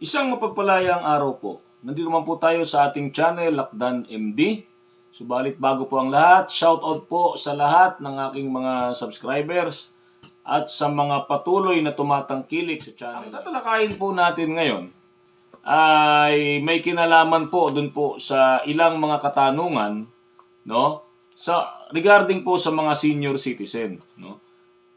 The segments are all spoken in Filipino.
Isang mapagpalayang araw po. Nandito naman po tayo sa ating channel, Lakdan MD. Subalit bago po ang lahat, shoutout po sa lahat ng aking mga subscribers at sa mga patuloy na tumatangkilik sa channel. Ang tatalakayin po natin ngayon ay may kinalaman po dun po sa ilang mga katanungan, no? Regarding po sa mga senior citizen, no?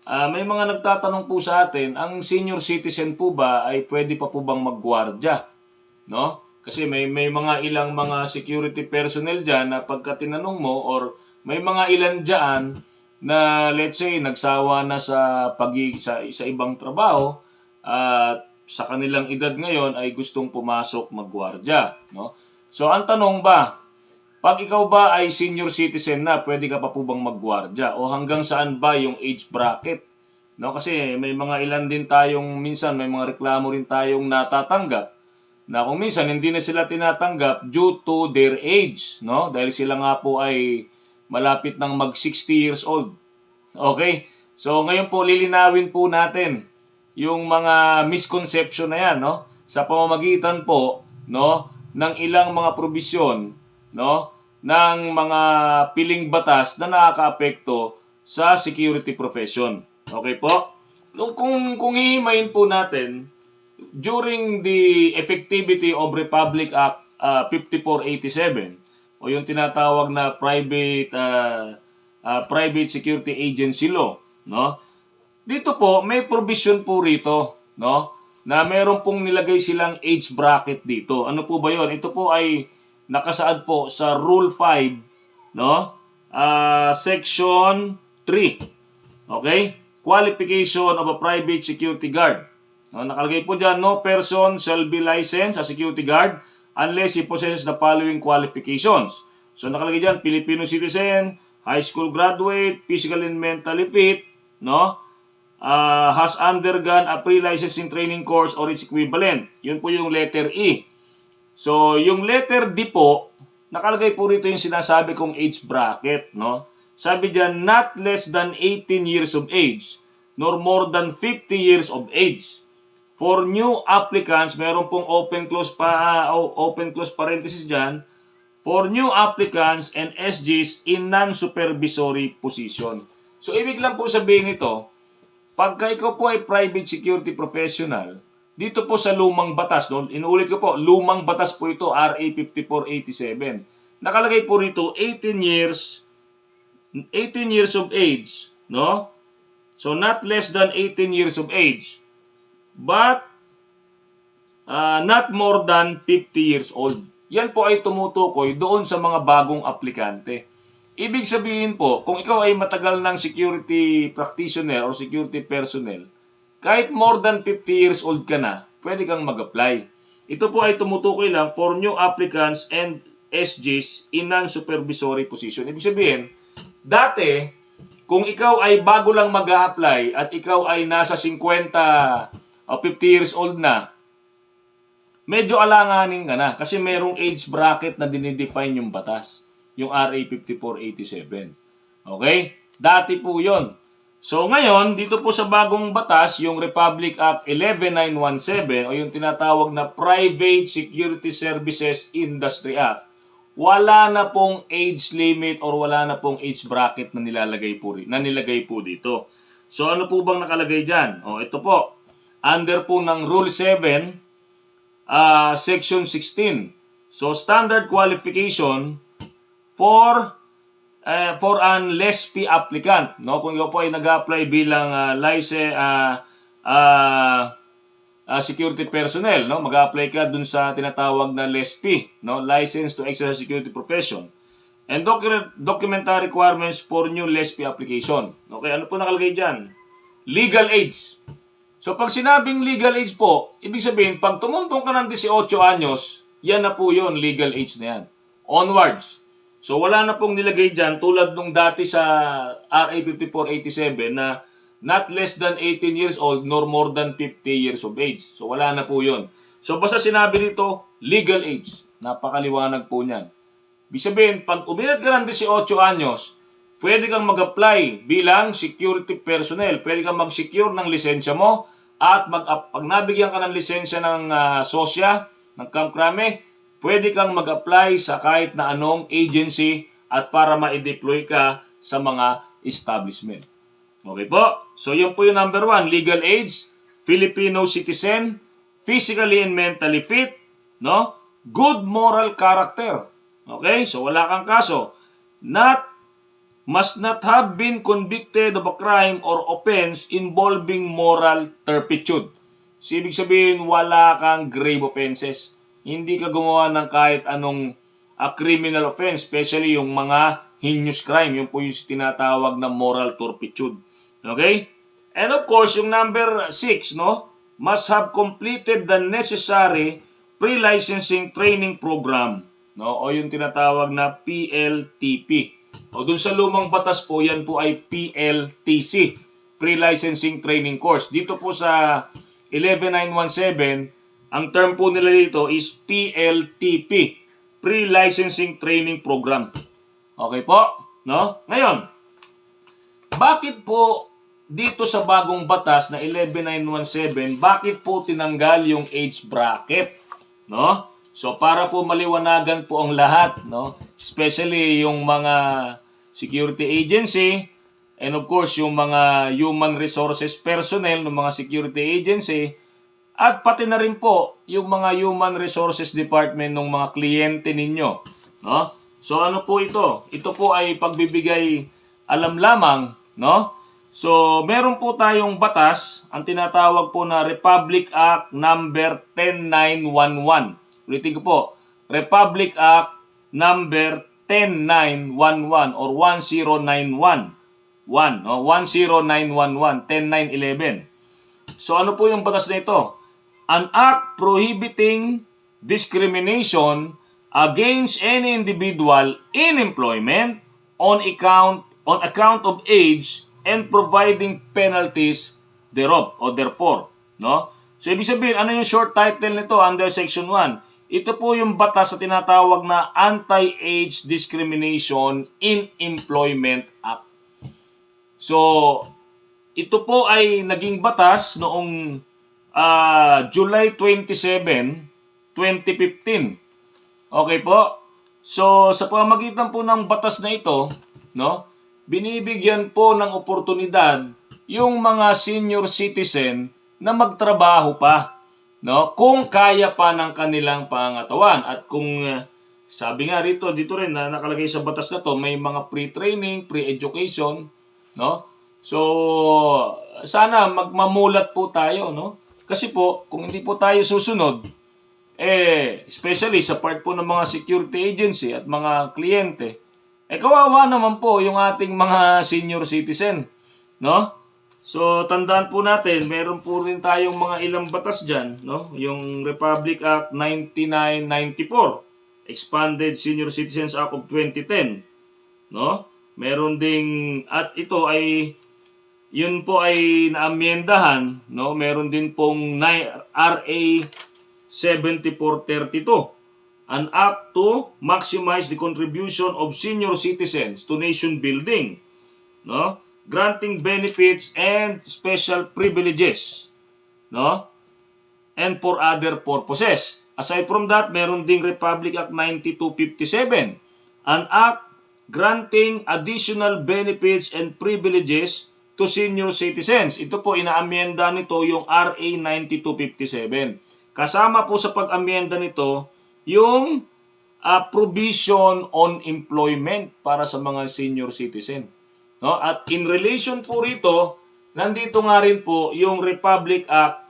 May mga nagtatanong po sa atin, ang senior citizen po ba ay pwede pa po bang maggwardya? No? Kasi may mga ilang mga security personnel dyan na pagka tinanong mo or may mga ilan dyan na let's say nagsawa na sa ibang trabaho at sa kanilang edad ngayon ay gustong pumasok maggwardya. No? So ang tanong ba, pag ikaw ba ay senior citizen na, pwede ka pa po bang maggwardya? O hanggang saan ba yung age bracket? No, kasi may mga ilan din tayong, minsan may mga reklamo rin tayong natatanggap na kung minsan hindi na sila tinatanggap due to their age. No? Dahil sila nga po ay malapit ng mag 60 years old. Okay? So ngayon po lilinawin po natin yung mga misconception na yan, no? Sa pamamagitan po, no, ng ilang mga probisyon, no, ng mga piling batas na nakakaapekto sa security profession. Okay po? Kung hihimayin po natin, during the effectivity of Republic Act 5487 o yung tinatawag na Private Security Agency Law, no? Dito po may provision po rito, no? Na meron pong nilagay silang age bracket dito. Ano po ba 'yon? Ito po ay nakasaad po sa Rule 5, no? Section 3. Okay? Qualification of a private security guard. No, nakalagay po diyan, no person shall be licensed as security guard unless he possesses the following qualifications. So nakalagay diyan, Filipino citizen, high school graduate, physically and mentally fit, no? Has undergone a pre-licensing training course or its equivalent. Yun po yung letter E. So, yung letter D po, nakalagay po rito yung sinasabi kong age bracket, no? Sabi diyan, not less than 18 years of age, nor more than 50 years of age. For new applicants, meron pong open-close parenthesis diyan, for new applicants and SGs in non-supervisory position. So, ibig lang po sabihin nito, pagka ikaw po ay private security professional, dito po sa lumang batas, no? Inuulit ko po, lumang batas po ito, RA 5487. Nakalagay po rito 18 years of age, no? So not less than 18 years of age, but not more than 50 years old. Yan po ay tumutukoy doon sa mga bagong aplikante. Ibig sabihin po, kung ikaw ay matagal ng security practitioner or security personnel, kahit more than 50 years old ka na, pwede kang mag-apply. Ito po ay tumutukoy lang for new applicants and SGs in non-supervisory position. Ibig sabihin, dati, kung ikaw ay bago lang mag-a-apply at ikaw ay nasa 50 o 50 years old na, medyo alanganin ka na kasi merong age bracket na dinidefine yung batas. Yung RA 5487. Okay? Dati po yon. So ngayon, dito po sa bagong batas, yung Republic Act 11917 o yung tinatawag na Private Security Services Industry Act, wala na pong age limit or wala na pong age bracket na nilagay po dito. So ano po bang nakalagay diyan? O ito po. Under po ng Rule 7, Section 16. So standard qualification for an LESP applicant, no? Kung ikaw po ay nag-apply bilang security personnel, no? Mag-apply ka dun sa tinatawag na LESP, no? License to Exercise Security Profession. And documentary requirements for new LESP application. Okay, ano po nakalagay diyan? Legal age. So pag sinabing legal age po, ibig sabihin pag tumuntong ka ng 18 anyos, yan na po 'yon, legal age na yan. Onwards. So wala na pong nilagay dyan tulad nung dati sa RA 5487 na not less than 18 years old nor more than 50 years of age. So wala na po yun. So basta sinabi nito, legal age. Napakaliwanag po niyan. Ibig sabihin, pag uminat ka ng 18 anyos, pwede kang mag-apply bilang security personnel. Pwede kang mag-secure ng lisensya mo at pag nabigyan ka ng lisensya ng SOSYA, ng Camp Crame, pwede kang mag-apply sa kahit na anong agency at para ma-deploy ka sa mga establishment. Okay po? So yun po yung number 1, legal age, Filipino citizen, physically and mentally fit, no? Good moral character. Okay? So wala kang kaso. Must not have been convicted of a crime or offense involving moral turpitude. So, ibig sabihin, wala kang grave offenses. Hindi ka gumawa ng kahit anong criminal offense, especially yung mga heinous crime. Yung po yung tinatawag na moral turpitude. Okay? And of course, yung number 6, no? Must have completed the necessary pre-licensing training program. No? O yung tinatawag na PLTP. O dun sa lumang batas po, yan po ay PLTC, Pre-Licensing Training Course. Dito po sa 11917, ang term po nila dito is PLTP, Pre-Licensing Training Program. Okay po? No? Ngayon, bakit po dito sa bagong batas na 11917, bakit po tinanggal yung age bracket? No? So para po maliwanagan po ang lahat, no? Especially yung mga security agency and of course yung mga human resources personnel ng mga security agency at pati na rin po yung mga human resources department ng mga kliyente ninyo, no? So ano po ito? Ito po ay pagbibigay alam lamang, no? So meron po tayong batas, ang tinatawag po na Republic Act number 10911. Ulitin ko po, Republic Act number 10911 or 10911. 10911, 10911. So ano po yung batas na ito? An act prohibiting discrimination against any individual in employment on account of age and providing penalties thereof or therefore, no? So ibig sabihin, ano yung short title nito under section 1? Ito po yung batas sa tinatawag na Anti-Age Discrimination in Employment Act. So, ito po ay naging batas noong July 27, 2015. Okay po? So, sa pamamagitan po ng batas na ito, no, binibigyan po ng oportunidad yung mga senior citizen na magtrabaho pa. No, kung kaya pa ng kanilang pangangatawan at kung sabi nga dito rin na nakalagay sa batas na to, may mga pre-training, pre-education, no? So sana magmamulat po tayo, no? Kasi po kung hindi po tayo susunod, especially sa part po ng mga security agency at mga kliyente, kawawa naman po yung ating mga senior citizen, no? So, tandaan po natin, meron po rin tayong mga ilang batas dyan, no? Yung Republic Act 9994, Expanded Senior Citizens Act of 2010, no? Meron ding, at ito ay, yun po ay naamyendahan, no? Meron din pong RA 7432, an act to maximize the contribution of senior citizens to nation building, no? Granting benefits and special privileges, no? And for other purposes. Aside from that, meron ding Republic Act 9257, an act granting additional benefits and privileges to senior citizens. Ito po, inaamyenda nito yung RA 9257. Kasama po sa pag-amyenda nito yung provision on employment para sa mga senior citizen. No? At in relation po rito, nandito nga rin po yung Republic Act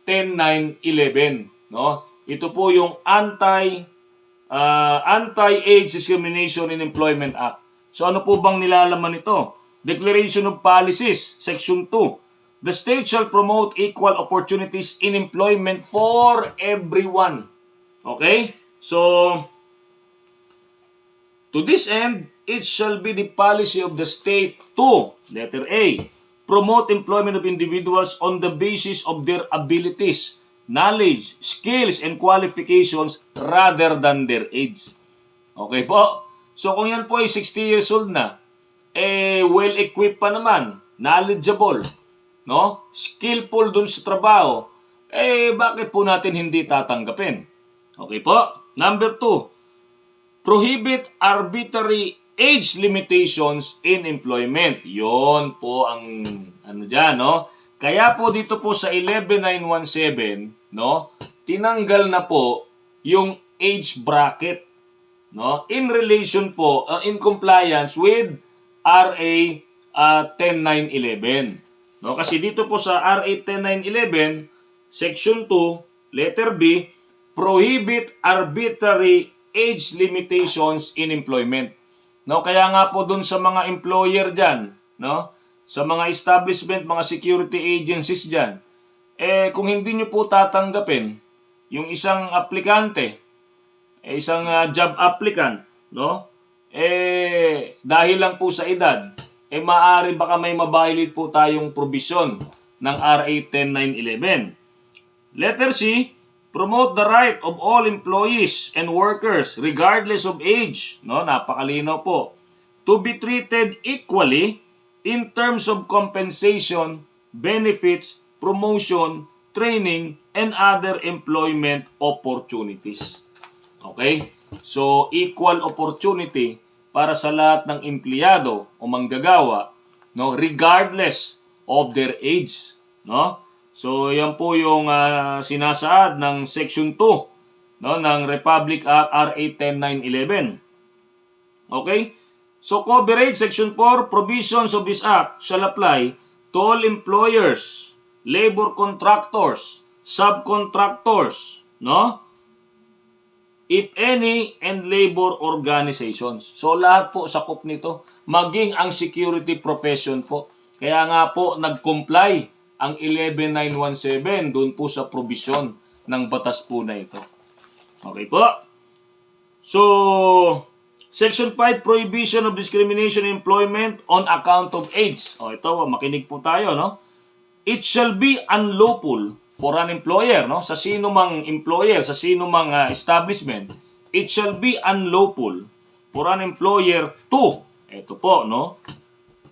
10911. No? Ito po yung Anti-Age Discrimination in Employment Act. So ano po bang nilalaman nito? Declaration of Policies, Section 2. The state shall promote equal opportunities in employment for everyone. Okay? So, to this end, it shall be the policy of the state to, letter A, promote employment of individuals on the basis of their abilities, knowledge, skills, and qualifications rather than their age. Okay po? So kung yan po ay 60 years old na, well-equipped pa naman, knowledgeable, no? Skillful dun sa trabaho, bakit po natin hindi tatanggapin? Okay po? Number 2, prohibit arbitrary age limitations in employment. Yon po ang ano dyan, no? Kaya po dito po sa 11917, no? Tinanggal na po yung age bracket, no? In relation po, in compliance with RA 10911. No, kasi dito po sa RA 10911, Section 2, letter B, prohibit arbitrary age limitations in employment. No, kaya nga po dun sa mga employer diyan, no? Sa mga establishment, mga security agencies diyan, kung hindi niyo po tatanggapin yung isang aplikante, isang job applicant, no? Dahil lang po sa edad, maaari baka may ma-violate po tayong provision ng RA 10911. Letter C, promote the right of all employees and workers regardless of age, no? Napakalinaw po. To be treated equally in terms of compensation, benefits, promotion, training, and other employment opportunities. Okay? So, equal opportunity para sa lahat ng empleyado o manggagawa, no, regardless of their age, no? So, yan po yung sinasaad ng Section 2, no, ng Republic Act RA 10911. Okay? So, coverage Section 4, provisions of this act shall apply to all employers, labor contractors, subcontractors, no? If any, and labor organizations. So, lahat po sakop nito, maging ang security profession po. Kaya nga po, nag-comply ang 11917 doon po sa provision ng batas po na ito. Okay po? So, Section 5, prohibition of discrimination in employment on account of age. O, ito, makinig po tayo, no? It shall be unlawful for an employer, no? Sa sino mang employer, sa sino mang establishment, it shall be unlawful for an employer to, ito po, no?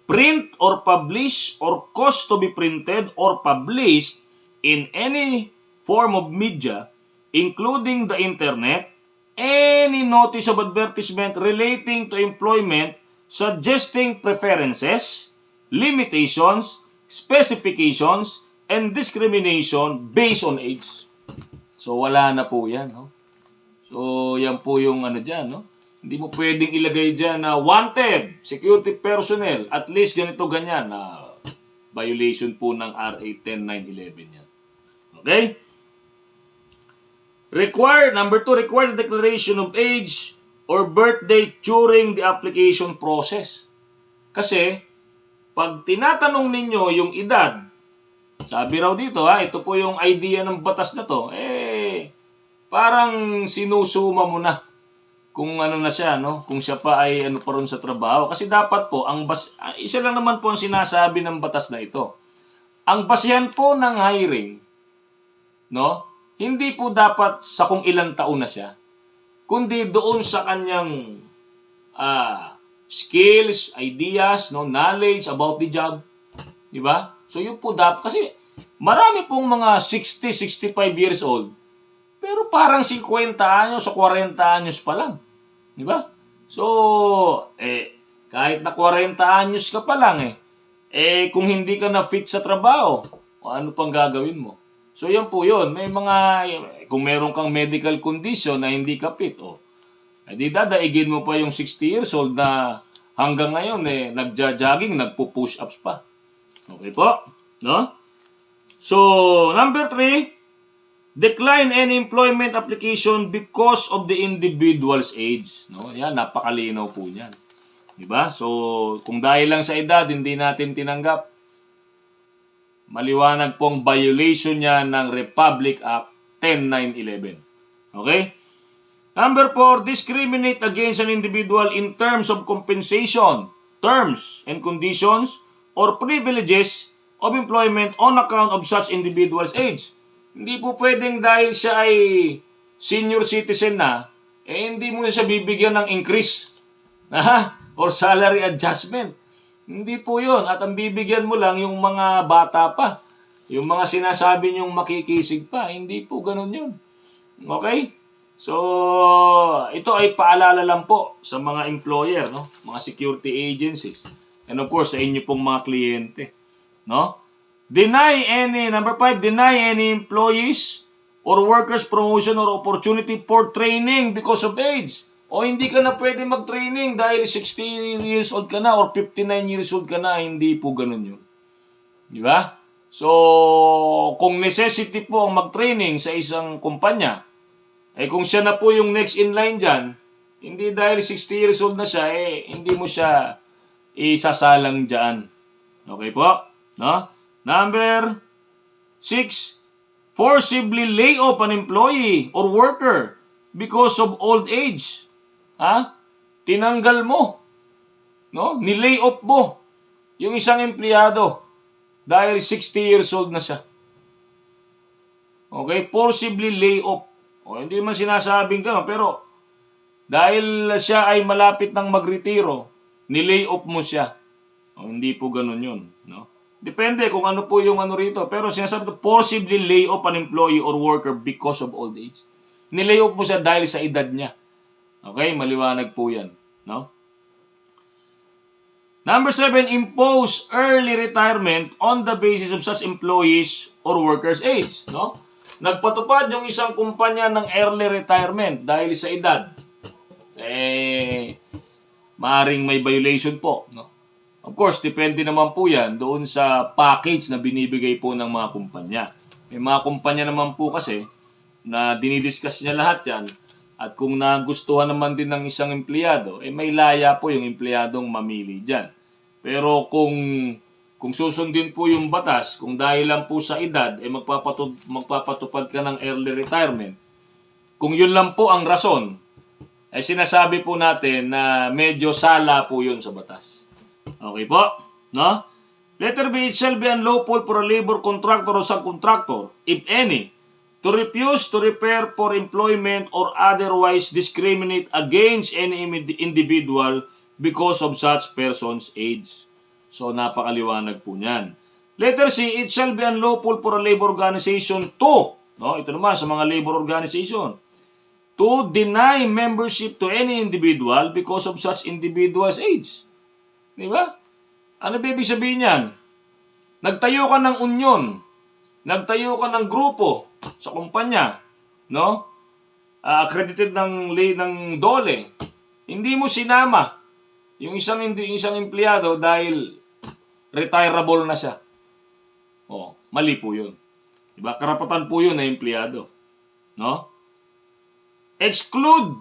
Print or publish or cause to be printed or published in any form of media, including the internet, any notice of advertisement relating to employment, suggesting preferences, limitations, specifications, and discrimination based on age. So, wala na po yan, no? So, yan po yung ano dyan, no? Hindi mo pwedeng ilagay dyan na wanted, security personnel, at least ganito, ganyan, na violation po ng RA 10911 yan. Okay? Number 2, require the declaration of age or birth date during the application process. Kasi, pag tinatanong ninyo yung edad, sabi raw dito, ito po yung idea ng batas na to, parang sinusuma mo na kung ano na siya, no? Kung siya pa ay ano pa ron sa trabaho. Kasi dapat po, isa lang naman po ang sinasabi ng batas na ito. Ang basihan po ng hiring, no? Hindi po dapat sa kung ilang taon na siya, kundi doon sa kanyang skills, ideas, no, knowledge about the job. Di ba? So yun po dapat, kasi marami pong mga 60, 65 years old, pero parang 50 anyos o 40 anyos pa lang. Di ba? So, kahit na 40 anyos ka pa lang, kung hindi ka na fit sa trabaho, ano pang gagawin mo? So yan po yun. May mga, kung meron kang medical condition na hindi ka fit, di dadaigin mo pa yung 60 years old na hanggang ngayon, nagja-jogging, nagpo-push ups pa. Okay po? No? So, number 3, decline any employment application because of the individual's age. No? Yan, napakalinaw po niyan. Diba? So, kung dahil lang sa edad, hindi natin tinanggap, maliwanag pong violation niya ng Republic Act 10911. Okay? Number 4, discriminate against an individual in terms of compensation, terms and conditions, or privileges of employment on account of such individual's age. Hindi po pwedeng dahil siya ay senior citizen na, hindi mo siya bibigyan ng increase or salary adjustment. Hindi po yun. At ang bibigyan mo lang yung mga bata pa. Yung mga sinasabi niyong makikisig pa. Hindi po ganun yun. Okay? So, ito ay paalala lang po sa mga employer, no? Mga security agencies. And of course, sa inyo pong mga kliyente. No? Number 5, deny any employees or workers promotion or opportunity for training because of age. O hindi ka na pwede mag-training dahil 60 years old ka na or 59 years old ka na. Hindi po ganun yun. Di ba? So, kung necessity po ang mag-training sa isang kumpanya, kung siya na po yung next in line dyan, hindi dahil 60 years old na siya, hindi mo siya isasalang dyan. Okay po? No? Number 6, forcibly lay off an employee or worker because of old age. Tinanggal mo. No? Ni-lay off mo yung isang empleyado dahil 60 years old na siya. Okay? Forcibly lay off. Hindi man sinasabing gano'n, pero dahil siya ay malapit ng magretiro, ni-lay off mo siya. Hindi po gano'n yun. No? Depende kung ano po yung ano rito. Pero sinasabi ito, forcibly lay off an employee or worker because of old age. Ni-lay off mo siya dahil sa edad niya. Okay? Maliwanag po yan. No? Number 7, impose early retirement on the basis of such employees or workers' age. No? Nagpatupad yung isang kumpanya ng early retirement dahil sa edad. Maaring may violation po. No? Of course, depende naman po yan doon sa package na binibigay po ng mga kumpanya. May mga kumpanya naman po kasi na dinidiscuss niya lahat yan. At kung nagustuhan naman din ng isang empleyado, may laya po yung empleyadong mamili dyan. Pero kung susundin po yung batas, kung dahil lang po sa edad, magpapatupad ka ng early retirement, kung yun lang po ang rason, sinasabi po natin na medyo sala po yun sa batas. Okay po? No? Letter B, it shall be unlawful for a labor contractor or subcontractor, if any, to refuse to repair for employment or otherwise discriminate against any individual because of such person's age. So, napakaliwanag po niyan. Letter C, it shall be unlawful for a labor organization to, no, ito naman sa mga labor organization, to deny membership to any individual because of such individual's age. Di ba? Ano ibig sabihin yan? Nagtayo ka ng union, nagtayo ka ng grupo sa kumpanya, no? Accredited ng DOLE. Hindi mo sinama yung isang empleyado dahil retirable na siya. Mali po 'yun. 'Di ba? Karapatan po 'yun na empleyado, no? Exclude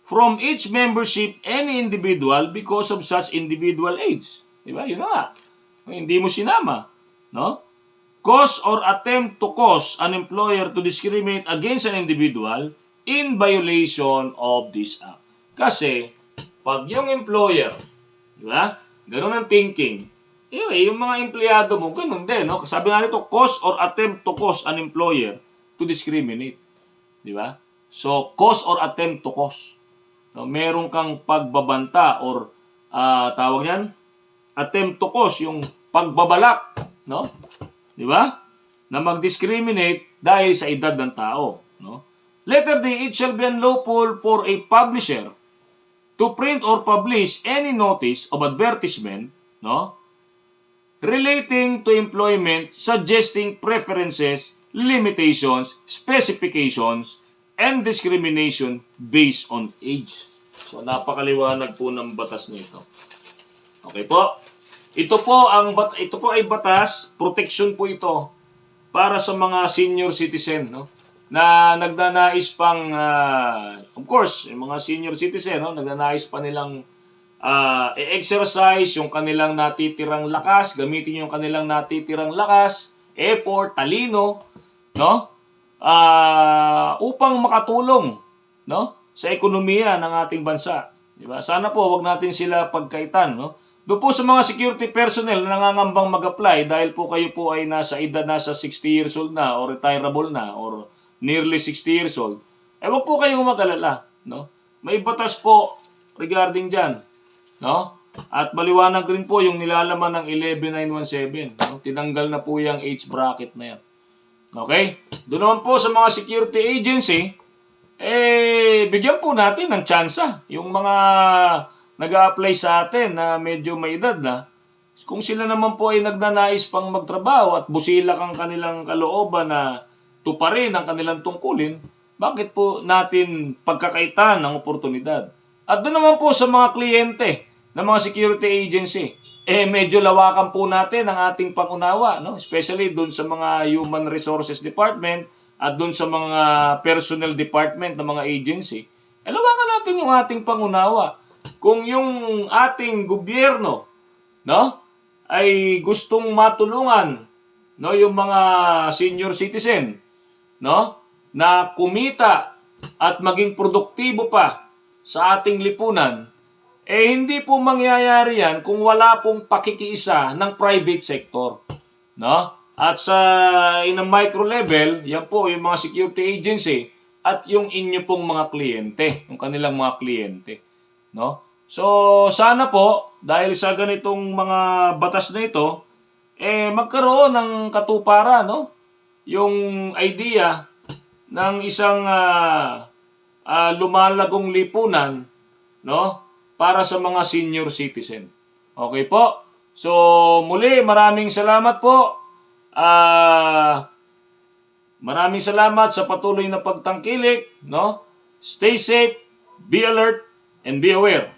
from each membership any individual because of such individual age. 'Di ba? 'Yun na nga. Hindi mo sinama, no? Cause or attempt to cause an employer to discriminate against an individual in violation of this act. Kasi, pag yung employer, di ba? Ganun ang thinking. Yung mga empleyado mo, ganun din, no? Sabi nga nito, cause or attempt to cause an employer to discriminate. Di ba? So, cause or attempt to cause. No, meron kang pagbabanta or tawag yan, attempt to cause, yung pagbabalak, no? Di ba? Na mag-discriminate dahil sa edad ng tao, no? Letter D, it shall be unlawful for a publisher to print or publish any notice of advertisement, no, relating to employment, suggesting preferences, limitations, specifications, and discrimination based on age. So, napakaliwanag po ng batas nito. Okay po? Ito po ay batas, protection po ito para sa mga senior citizen, no? Na nagnanais pang, of course, yung mga senior citizen, no, nagnanais pa nilang exercise yung kanilang natitirang lakas, gamitin yung kanilang natitirang lakas, effort, talino, no? Upang makatulong, no, sa ekonomiya ng ating bansa. Di ba? Sana po wag natin sila pagkaitan, no? Doon po sa mga security personnel na nangangambang mag-apply dahil po kayo po ay nasa edad, nasa 60 years old na or retirable na or nearly 60 years old, wag po kayong mag-alala, no? May batas po regarding dyan, no? At maliwanag rin po yung nilalaman ng 11917. No? Tinanggal na po yung age bracket na yan. Okay? Doon naman po sa mga security agency, bigyan po natin ng tsansa. Yung mga nag-a-apply sa atin na medyo may edad na, kung sila naman po ay nagnanais pang magtrabaho at busilak ang kanilang kalooban na tuparin ang kanilang tungkulin, bakit po natin pagkakaitan ng oportunidad? At doon naman po sa mga kliyente ng mga security agency, medyo lawakan po natin ang ating pangunawa, no? Especially doon sa mga human resources department at doon sa mga personnel department ng mga agency. Lawakan natin yung ating pangunawa. Kung yung ating gobyerno, no, ay gustong matulungan, no, yung mga senior citizen, no, na kumita at maging produktibo pa sa ating lipunan, hindi po mangyayari yan kung wala pong pakikiisa ng private sector, no? At sa in a micro level, yan po yung mga security agency at yung inyo pong mga kliyente, yung kanilang mga kliyente, no? So, sana po, dahil sa ganitong mga batas na ito, magkaroon ng katuparan, no? Yung idea ng isang lumalagong lipunan, no? Para sa mga senior citizen. Okay po? So, muli, maraming salamat po. Maraming salamat sa patuloy na pagtangkilik, no? Stay safe, be alert, and be aware.